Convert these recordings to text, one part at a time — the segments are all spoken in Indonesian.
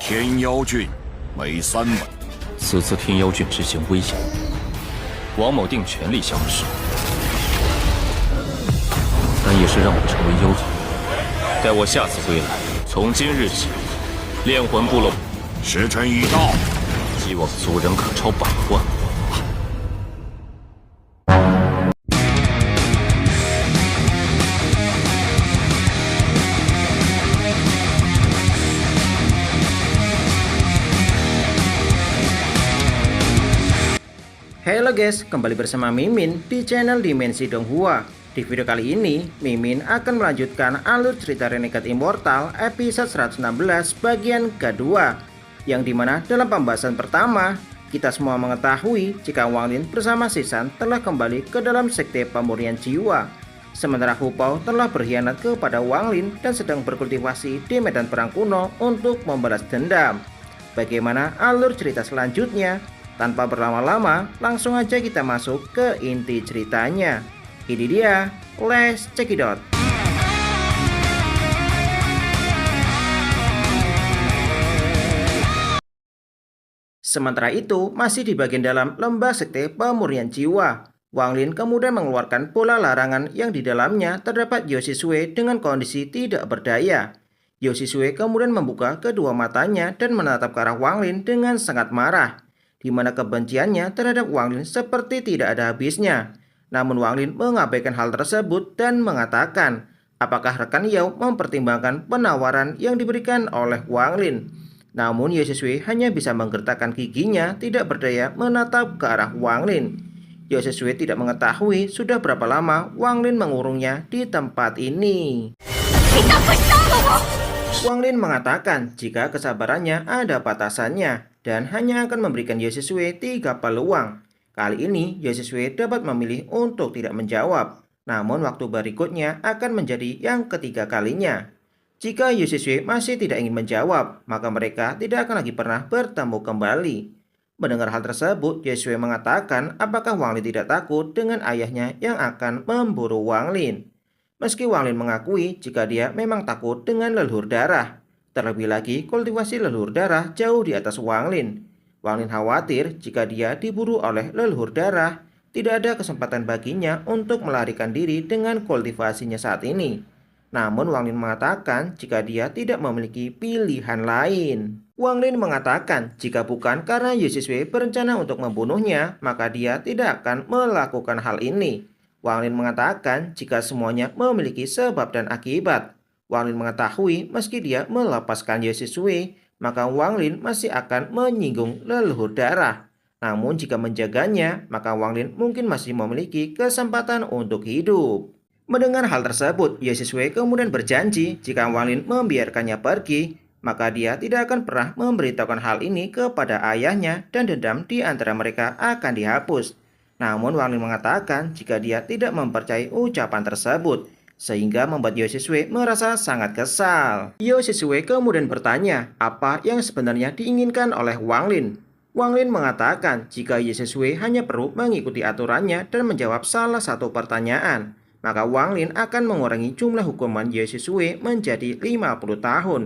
天妖郡每3万。此次天妖郡之行危险，王某定全力相持，但也是让我成为妖族。待我下次归来，从今日起，炼魂部落时辰已到，希望族人可超100万。Halo guys, kembali bersama Mimin di channel Dimensi Donghua. Di video kali ini, Mimin akan melanjutkan alur cerita Renegade Immortal episode 116 bagian kedua, yang dimana dalam pembahasan pertama, kita semua mengetahui jika Wang Lin bersama Sisan telah kembali ke dalam sekte pemurnian jiwa. Sementara Hu Pao telah berkhianat kepada Wang Lin dan sedang berkultivasi di medan perang kuno untuk membalas dendam. Bagaimana alur cerita selanjutnya? Tanpa berlama-lama, langsung aja kita masuk ke inti ceritanya. Ini dia, let's check it out. Sementara itu, masih di bagian dalam lembah sekte pemurnian jiwa, Wang Lin kemudian mengeluarkan bola larangan yang di dalamnya terdapat Yoshi Sui dengan kondisi tidak berdaya. Yoshi Sui kemudian membuka kedua matanya dan menatap ke arah Wang Lin dengan sangat marah, di mana kebenciannya terhadap Wang Lin seperti tidak ada habisnya. Namun Wang Lin mengabaikan hal tersebut dan mengatakan, apakah rekan Yao mempertimbangkan penawaran yang diberikan oleh Wang Lin. Namun Yoshi Sui hanya bisa menggertakkan giginya, tidak berdaya menatap ke arah Wang Lin. Yoshi Sui tidak mengetahui sudah berapa lama Wang Lin mengurungnya di tempat ini. Wang Lin mengatakan jika kesabarannya ada batasannya dan hanya akan memberikan Yoshi Sui 3 peluang. Kali ini Yoshi Sui dapat memilih untuk tidak menjawab, namun waktu berikutnya akan menjadi yang ketiga kalinya. Jika Yoshi Sui masih tidak ingin menjawab, maka mereka tidak akan lagi pernah bertemu kembali. Mendengar hal tersebut, Yoshi Sui mengatakan apakah Wang Lin tidak takut dengan ayahnya yang akan memburu Wang Lin. Meski Wang Lin mengakui jika dia memang takut dengan leluhur darah. Terlebih lagi, kultivasi leluhur darah jauh di atas Wang Lin. Wang Lin khawatir jika dia diburu oleh leluhur darah, tidak ada kesempatan baginya untuk melarikan diri dengan kultivasinya saat ini. Namun Wang Lin mengatakan jika dia tidak memiliki pilihan lain. Wang Lin mengatakan jika bukan karena Yoshi Sui berencana untuk membunuhnya, maka dia tidak akan melakukan hal ini. Wang Lin mengatakan jika semuanya memiliki sebab dan akibat. Wang Lin mengetahui meski dia melepaskan Yoshi Sui, maka Wang Lin masih akan menyinggung leluhur darah. Namun jika menjaganya, maka Wang Lin mungkin masih memiliki kesempatan untuk hidup. Mendengar hal tersebut, Yoshi Sui kemudian berjanji jika Wang Lin membiarkannya pergi, maka dia tidak akan pernah memberitahukan hal ini kepada ayahnya dan dendam di antara mereka akan dihapus. Namun Wang Lin mengatakan jika dia tidak mempercayai ucapan tersebut, sehingga membuat Yoshi Sui merasa sangat kesal. Yoshi Sui kemudian bertanya apa yang sebenarnya diinginkan oleh Wang Lin. Wang Lin mengatakan jika Yoshi Sui hanya perlu mengikuti aturannya dan menjawab salah satu pertanyaan, maka Wang Lin akan mengurangi jumlah hukuman Yoshi Sui menjadi 50 tahun.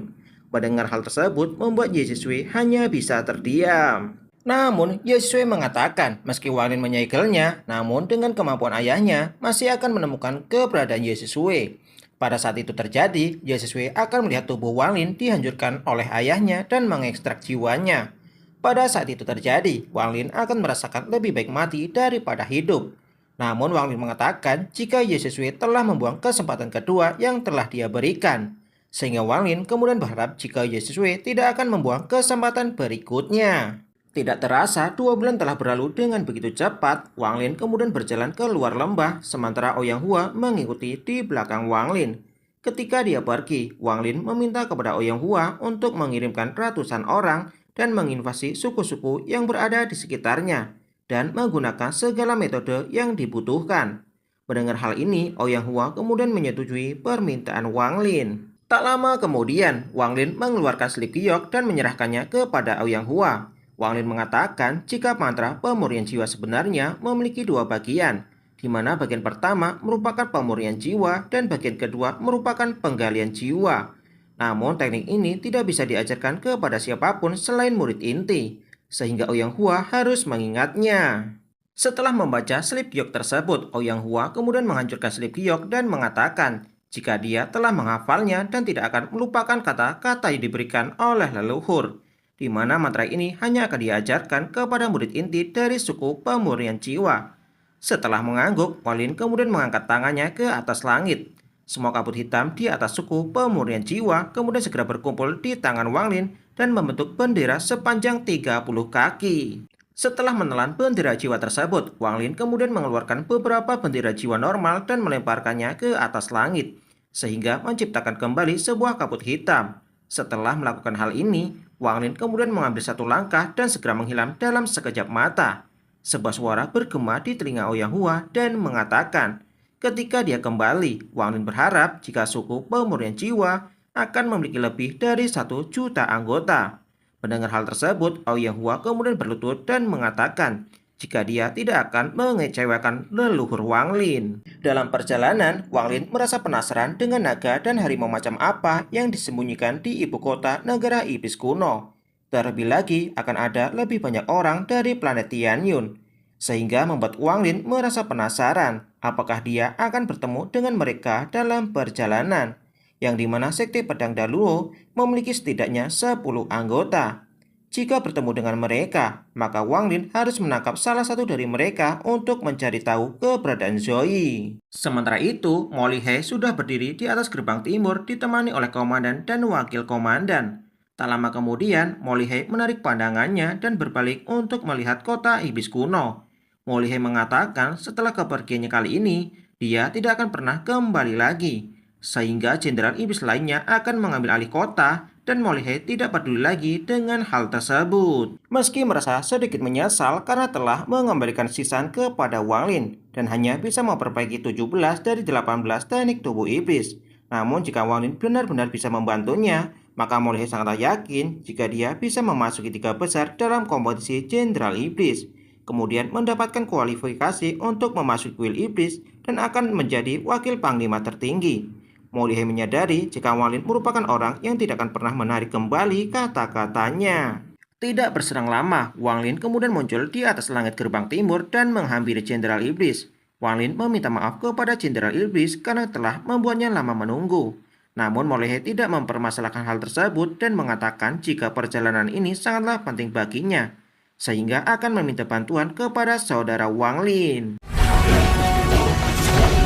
Mendengar hal tersebut membuat Yoshi Sui hanya bisa terdiam. Namun, Yoshi Sui mengatakan meski Wang Lin menyegelnya, namun dengan kemampuan ayahnya masih akan menemukan keberadaan Yoshi Sui. Pada saat itu terjadi, Yoshi Sui akan melihat tubuh Wang Lin dihancurkan oleh ayahnya dan mengekstrak jiwanya. Pada saat itu terjadi, Wang Lin akan merasakan lebih baik mati daripada hidup. Namun Wang Lin mengatakan jika Yoshi Sui telah membuang kesempatan kedua yang telah dia berikan. Sehingga Wang Lin kemudian berharap jika Yoshi Sui tidak akan membuang kesempatan berikutnya. Tidak terasa 2 bulan telah berlalu dengan begitu cepat. Wang Lin kemudian berjalan ke luar lembah, sementara Ouyang Hua mengikuti di belakang Wang Lin. Ketika dia pergi, Wang Lin meminta kepada Ouyang Hua untuk mengirimkan ratusan orang dan menginvasi suku-suku yang berada di sekitarnya dan menggunakan segala metode yang dibutuhkan. Mendengar hal ini, Ouyang Hua kemudian menyetujui permintaan Wang Lin. Tak lama kemudian, Wang Lin mengeluarkan slip giok dan menyerahkannya kepada Ouyang Hua. Wang Lin mengatakan jika mantra pemurnian jiwa sebenarnya memiliki 2 bagian, di mana bagian pertama merupakan pemurnian jiwa dan bagian kedua merupakan penggalian jiwa. Namun teknik ini tidak bisa diajarkan kepada siapapun selain murid inti, sehingga Ouyang Hua harus mengingatnya. Setelah membaca slip giok tersebut, Ouyang Hua kemudian menghancurkan slip giok dan mengatakan jika dia telah menghafalnya dan tidak akan melupakan kata-kata yang diberikan oleh leluhur, di mana mantra ini hanya akan diajarkan kepada murid inti dari suku pemurnian jiwa. Setelah mengangguk, Wang Lin kemudian mengangkat tangannya ke atas langit. Semua kabut hitam di atas suku pemurnian jiwa kemudian segera berkumpul di tangan Wang Lin dan membentuk bendera sepanjang 30 kaki. Setelah menelan bendera jiwa tersebut, Wang Lin kemudian mengeluarkan beberapa bendera jiwa normal dan melemparkannya ke atas langit, sehingga menciptakan kembali sebuah kabut hitam. Setelah melakukan hal ini, Wang Lin kemudian mengambil satu langkah dan segera menghilang dalam sekejap mata. Sebuah suara bergema di telinga Ouyang Hua dan mengatakan, ketika dia kembali, Wang Lin berharap jika suku pemurnian jiwa akan memiliki lebih dari 1 juta anggota. Mendengar hal tersebut, Ouyang Hua kemudian berlutut dan mengatakan jika dia tidak akan mengecewakan leluhur Wang Lin. Dalam perjalanan, Wang Lin merasa penasaran dengan naga dan harimau macam apa yang disembunyikan di ibu kota negara iblis kuno. Terlebih lagi akan ada lebih banyak orang dari planet Tianyun, sehingga membuat Wang Lin merasa penasaran apakah dia akan bertemu dengan mereka dalam perjalanan, yang dimana sekte pedang Daluo memiliki setidaknya 10 anggota. Jika bertemu dengan mereka, maka Wang Lin harus menangkap salah satu dari mereka untuk mencari tahu keberadaan Zoe. Sementara itu, Mo Lihai sudah berdiri di atas gerbang timur ditemani oleh komandan dan wakil komandan. Tak lama kemudian, Mo Lihai menarik pandangannya dan berbalik untuk melihat kota iblis kuno. Mo Lihai mengatakan setelah kepergiannya kali ini, dia tidak akan pernah kembali lagi, sehingga jenderal iblis lainnya akan mengambil alih kota dan Mo Lihai tidak peduli lagi dengan hal tersebut. Meski merasa sedikit menyesal karena telah mengembalikan Shisan kepada Wang Lin dan hanya bisa memperbaiki 17 dari 18 teknik tubuh iblis. Namun jika Wang Lin benar-benar bisa membantunya, maka Mo Lihai sangatlah yakin jika dia bisa memasuki 3 besar dalam kompetisi jenderal iblis, kemudian mendapatkan kualifikasi untuk memasuki kuil iblis dan akan menjadi wakil panglima tertinggi. Mo Lihai menyadari jika Wang Lin merupakan orang yang tidak akan pernah menarik kembali kata-katanya. Tidak berserang lama, Wang Lin kemudian muncul di atas langit gerbang timur dan menghampiri jenderal iblis. Wang Lin meminta maaf kepada jenderal iblis karena telah membuatnya lama menunggu. Namun Mo Lihai tidak mempermasalahkan hal tersebut dan mengatakan jika perjalanan ini sangatlah penting baginya, sehingga akan meminta bantuan kepada saudara Wang Lin.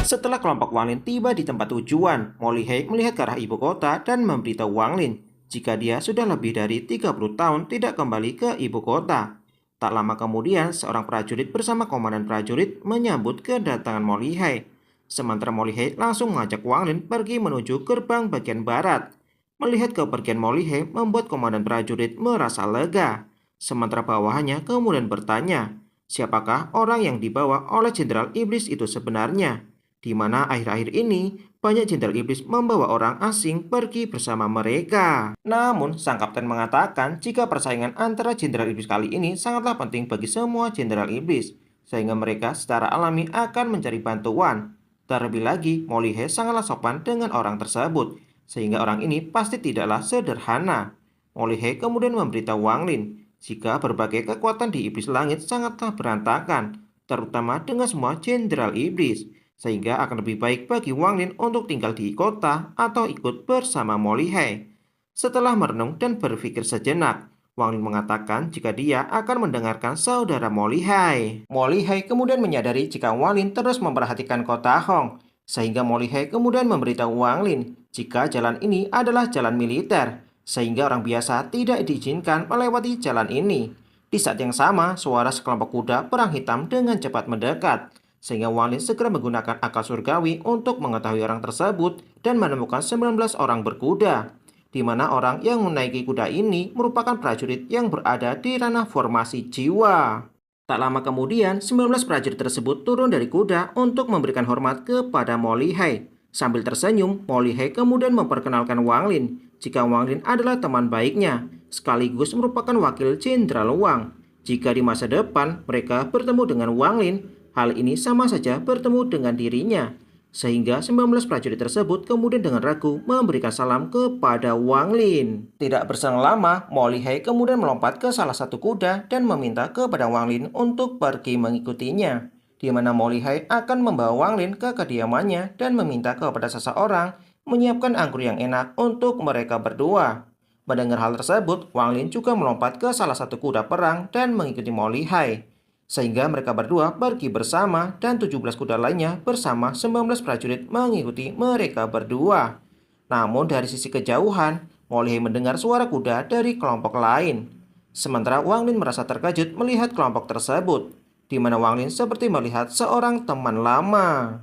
Setelah kelompok Wang Lin tiba di tempat tujuan, Mo Lihai melihat ke arah ibu kota dan memberitahu Wang Lin jika dia sudah lebih dari 30 tahun tidak kembali ke ibu kota. Tak lama kemudian, seorang prajurit bersama komandan prajurit menyambut kedatangan Mo Lihai. Sementara Mo Lihai langsung mengajak Wang Lin pergi menuju gerbang bagian barat. Melihat kepergian Mo Lihai membuat komandan prajurit merasa lega. Sementara bawahannya kemudian bertanya, siapakah orang yang dibawa oleh jenderal iblis itu sebenarnya? Di mana akhir-akhir ini banyak jenderal iblis membawa orang asing pergi bersama mereka. Namun, sang kapten mengatakan jika persaingan antara jenderal iblis kali ini sangatlah penting bagi semua jenderal iblis, sehingga mereka secara alami akan mencari bantuan. Terlebih lagi, Mo Lihai sangatlah sopan dengan orang tersebut, sehingga orang ini pasti tidaklah sederhana. Mo Lihai kemudian memberitahu Wang Lin jika berbagai kekuatan di iblis langit sangatlah berantakan, terutama dengan semua jenderal iblis, sehingga akan lebih baik bagi Wang Lin untuk tinggal di kota atau ikut bersama Mo Lihai. Setelah merenung dan berpikir sejenak, Wang Lin mengatakan jika dia akan mendengarkan saudara Mo Lihai. Mo Lihai kemudian menyadari jika Wang Lin terus memperhatikan kota Hong, sehingga Mo Lihai kemudian memberitahu Wang Lin jika jalan ini adalah jalan militer, sehingga orang biasa tidak diizinkan melewati jalan ini. Di saat yang sama, suara sekelompok kuda perang hitam dengan cepat mendekat, sehingga Wang Lin segera menggunakan akal surgawi untuk mengetahui orang tersebut dan menemukan 19 orang berkuda, di mana orang yang menaiki kuda ini merupakan prajurit yang berada di ranah formasi jiwa. Tak lama kemudian, 19 prajurit tersebut turun dari kuda untuk memberikan hormat kepada Mo Lihai. Sambil tersenyum, Mo Lihai kemudian memperkenalkan Wang Lin jika Wang Lin adalah teman baiknya, sekaligus merupakan wakil jenderal Wang. Jika di masa depan mereka bertemu dengan Wang Lin, hal ini sama saja bertemu dengan dirinya, Sehingga 19 prajurit tersebut kemudian dengan ragu memberikan salam kepada Wang Lin. Tidak berselang lama, Mo Lihai kemudian melompat ke salah satu kuda dan meminta kepada Wang Lin untuk pergi mengikutinya. Di mana Mo Lihai akan membawa Wang Lin ke kediamannya dan meminta kepada seseorang menyiapkan anggur yang enak untuk mereka berdua. Mendengar hal tersebut, Wang Lin juga melompat ke salah satu kuda perang dan mengikuti Mo Lihai. Sehingga mereka berdua pergi bersama dan 17 kuda lainnya bersama 19 prajurit mengikuti mereka berdua. Namun dari sisi kejauhan, Mo Lihai mendengar suara kuda dari kelompok lain. Sementara Wang Lin merasa terkejut melihat kelompok tersebut, di mana Wang Lin seperti melihat seorang teman lama.